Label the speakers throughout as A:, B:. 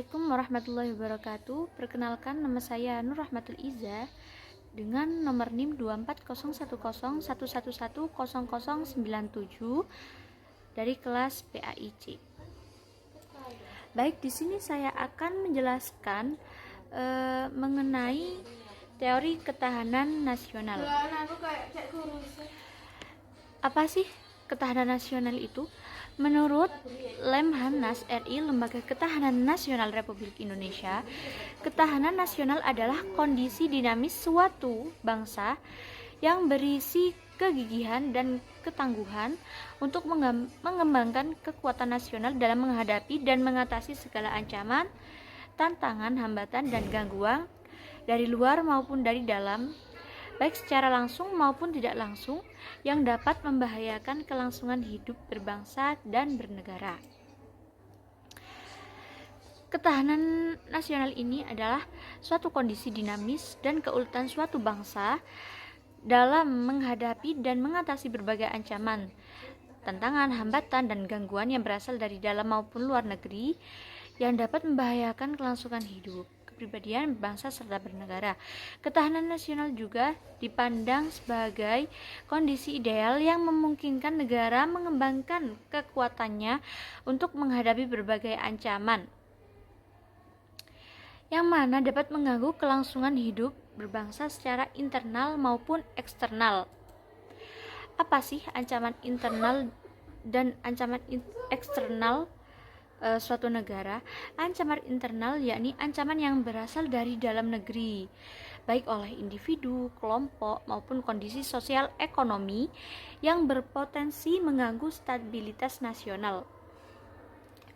A: Assalamualaikum warahmatullahi wabarakatuh. Perkenalkan, nama saya Nur Rahmatul Iza dengan nomor NIM 2401011110097 dari kelas PAIC. Baik, di sini saya akan menjelaskan mengenai teori ketahanan nasional. Apa sih ketahanan nasional itu? Menurut Lemhanas RI, Lembaga Ketahanan Nasional Republik Indonesia, ketahanan nasional adalah kondisi dinamis suatu bangsa yang berisi kegigihan dan ketangguhan untuk mengembangkan kekuatan nasional dalam menghadapi dan mengatasi segala ancaman, tantangan, hambatan, dan gangguan dari luar maupun dari dalam, baik secara langsung maupun tidak langsung, yang dapat membahayakan kelangsungan hidup berbangsa dan bernegara. Ketahanan nasional ini adalah suatu kondisi dinamis dan keuletan suatu bangsa dalam menghadapi dan mengatasi berbagai ancaman, tantangan, hambatan, dan gangguan yang berasal dari dalam maupun luar negeri yang dapat membahayakan kelangsungan hidup, kepribadian bangsa serta bernegara. Ketahanan nasional juga dipandang sebagai kondisi ideal yang memungkinkan negara mengembangkan kekuatannya untuk menghadapi berbagai ancaman yang mana dapat mengganggu kelangsungan hidup berbangsa secara internal maupun eksternal. Apa sih ancaman internal dan ancaman eksternal suatu negara? Ancaman internal yakni ancaman yang berasal dari dalam negeri, baik oleh individu, kelompok, maupun kondisi sosial ekonomi yang berpotensi mengganggu stabilitas nasional.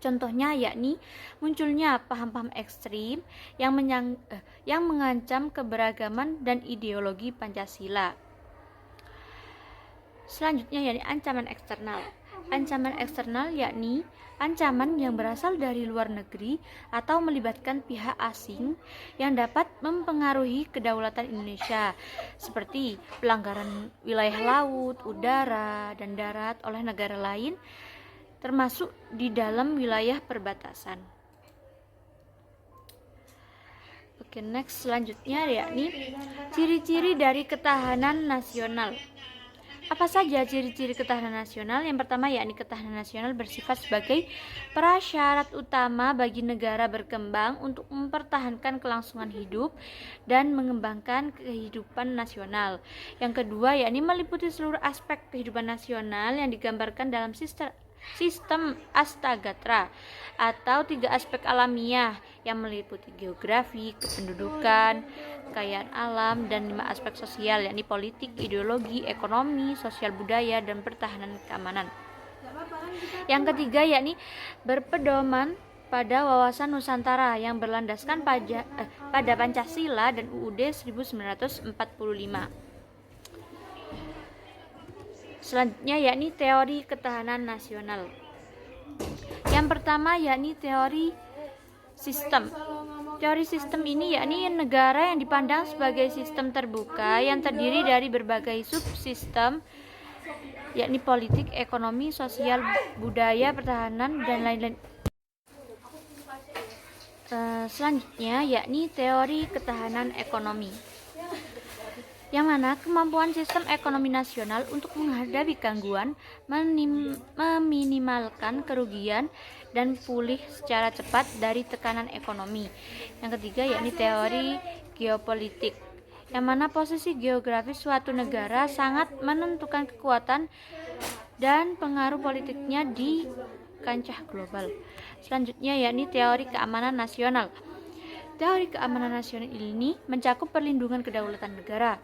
A: Contohnya yakni munculnya paham-paham ekstrim yang mengancam keberagaman dan ideologi Pancasila. Selanjutnya yakni ancaman eksternal. Ancaman eksternal yakni ancaman yang berasal dari luar negeri atau melibatkan pihak asing yang dapat mempengaruhi kedaulatan Indonesia, seperti pelanggaran wilayah laut, udara, dan darat oleh negara lain, termasuk di dalam wilayah perbatasan. Oke, next selanjutnya yakni ciri-ciri dari ketahanan nasional. Apa saja ciri-ciri ketahanan nasional? Yang pertama yakni ketahanan nasional bersifat sebagai prasyarat utama bagi negara berkembang untuk mempertahankan kelangsungan hidup dan mengembangkan kehidupan nasional. Yang kedua yakni meliputi seluruh aspek kehidupan nasional yang digambarkan dalam sistem Astagatra atau 3 aspek alamiah yang meliputi geografi, kependudukan, kekayaan alam, dan 5 aspek sosial yakni politik, ideologi, ekonomi, sosial budaya, dan pertahanan keamanan. Yang ketiga yakni berpedoman pada wawasan Nusantara yang berlandaskan pada Pancasila dan UUD 1945. Selanjutnya yakni teori ketahanan nasional. Yang pertama yakni teori sistem. Teori sistem ini yakni negara yang dipandang sebagai sistem terbuka yang terdiri dari berbagai subsistem yakni politik, ekonomi, sosial, budaya, pertahanan, dan lain-lain. Selanjutnya yakni teori ketahanan ekonomi, yang mana kemampuan sistem ekonomi nasional untuk menghadapi gangguan, meminimalkan kerugian, dan pulih secara cepat dari tekanan ekonomi. Yang ketiga yakni teori geopolitik, yang mana posisi geografis suatu negara sangat menentukan kekuatan dan pengaruh politiknya di kancah global. Selanjutnya yakni teori keamanan nasional. Teori keamanan nasional ini mencakup perlindungan kedaulatan negara,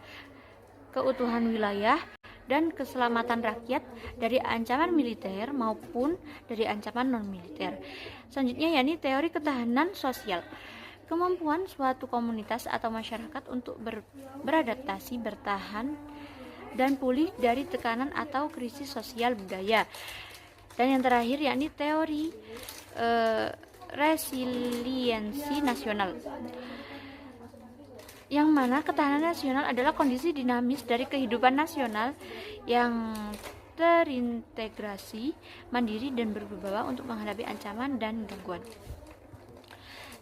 A: keutuhan wilayah, dan keselamatan rakyat dari ancaman militer maupun dari ancaman non-militer. Selanjutnya yakni teori ketahanan sosial. Kemampuan suatu komunitas atau masyarakat untuk beradaptasi, bertahan, dan pulih dari tekanan atau krisis sosial budaya. Dan yang terakhir yakni teori resiliensi nasional, yang mana ketahanan nasional adalah kondisi dinamis dari kehidupan nasional yang terintegrasi, mandiri, dan berwibawa untuk menghadapi ancaman dan gangguan.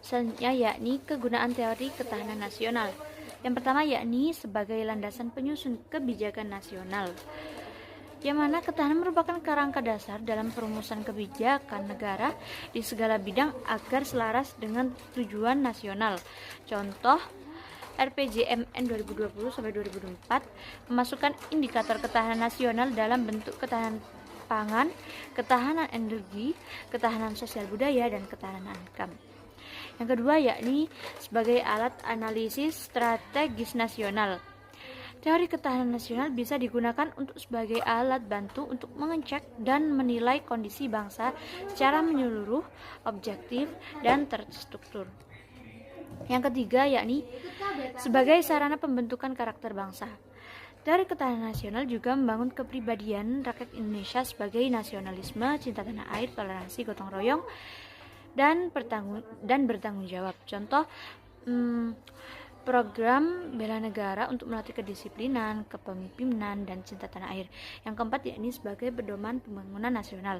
A: Selanjutnya yakni kegunaan teori ketahanan nasional. Yang pertama yakni sebagai landasan penyusun kebijakan nasional, yang mana ketahanan merupakan kerangka dasar dalam perumusan kebijakan negara di segala bidang agar selaras dengan tujuan nasional. Contoh, RPJMN 2020-2024 memasukkan indikator ketahanan nasional dalam bentuk ketahanan pangan, ketahanan energi, ketahanan sosial budaya, dan ketahanan income. Yang kedua yakni sebagai alat analisis strategis nasional. Teori ketahanan nasional bisa digunakan untuk sebagai alat bantu untuk mengecek dan menilai kondisi bangsa secara menyeluruh, objektif, dan terstruktur. Yang ketiga yakni sebagai sarana pembentukan karakter bangsa. Teori ketahanan nasional juga membangun kepribadian rakyat Indonesia sebagai nasionalisme, cinta tanah air, toleransi, gotong royong, dan bertanggung jawab. Contoh, program bela negara untuk melatih kedisiplinan, kepemimpinan, dan cinta tanah air. Yang keempat yakni sebagai pedoman pembangunan nasional.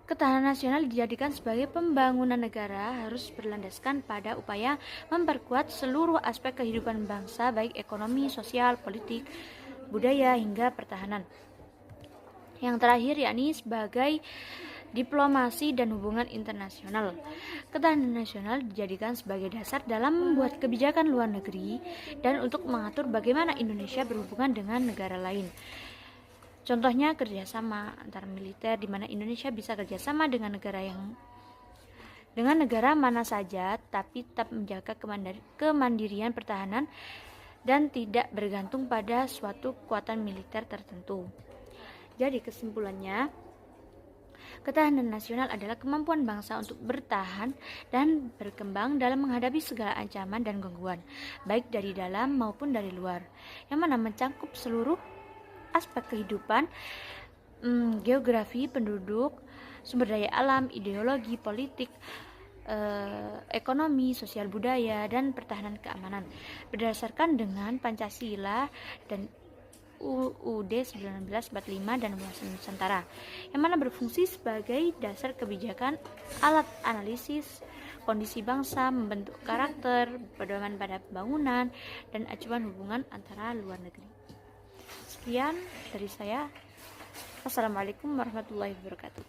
A: Ketahanan nasional dijadikan sebagai pembangunan negara harus berlandaskan pada upaya memperkuat seluruh aspek kehidupan bangsa, baik ekonomi, sosial, politik, budaya, hingga pertahanan. Yang terakhir yakni sebagai diplomasi dan hubungan internasional. Ketahanan nasional dijadikan sebagai dasar dalam membuat kebijakan luar negeri dan untuk mengatur bagaimana Indonesia berhubungan dengan negara lain. Contohnya kerjasama antara militer, di mana Indonesia bisa kerjasama dengan negara mana saja, tapi tetap menjaga kemandirian pertahanan dan tidak bergantung pada suatu kekuatan militer tertentu. Jadi kesimpulannya, ketahanan nasional adalah kemampuan bangsa untuk bertahan dan berkembang dalam menghadapi segala ancaman dan gangguan, baik dari dalam maupun dari luar, yang mana mencakup seluruh aspek kehidupan, geografi, penduduk, sumber daya alam, ideologi, politik, ekonomi, sosial budaya, dan pertahanan keamanan, berdasarkan dengan Pancasila dan UUD 1945 dan Undang-Undang Nusantara, yang mana berfungsi sebagai dasar kebijakan, alat analisis kondisi bangsa, membentuk karakter, pedoman pada pembangunan, dan acuan hubungan antara luar negeri. Sekian dari saya. Wassalamualaikum warahmatullahi wabarakatuh.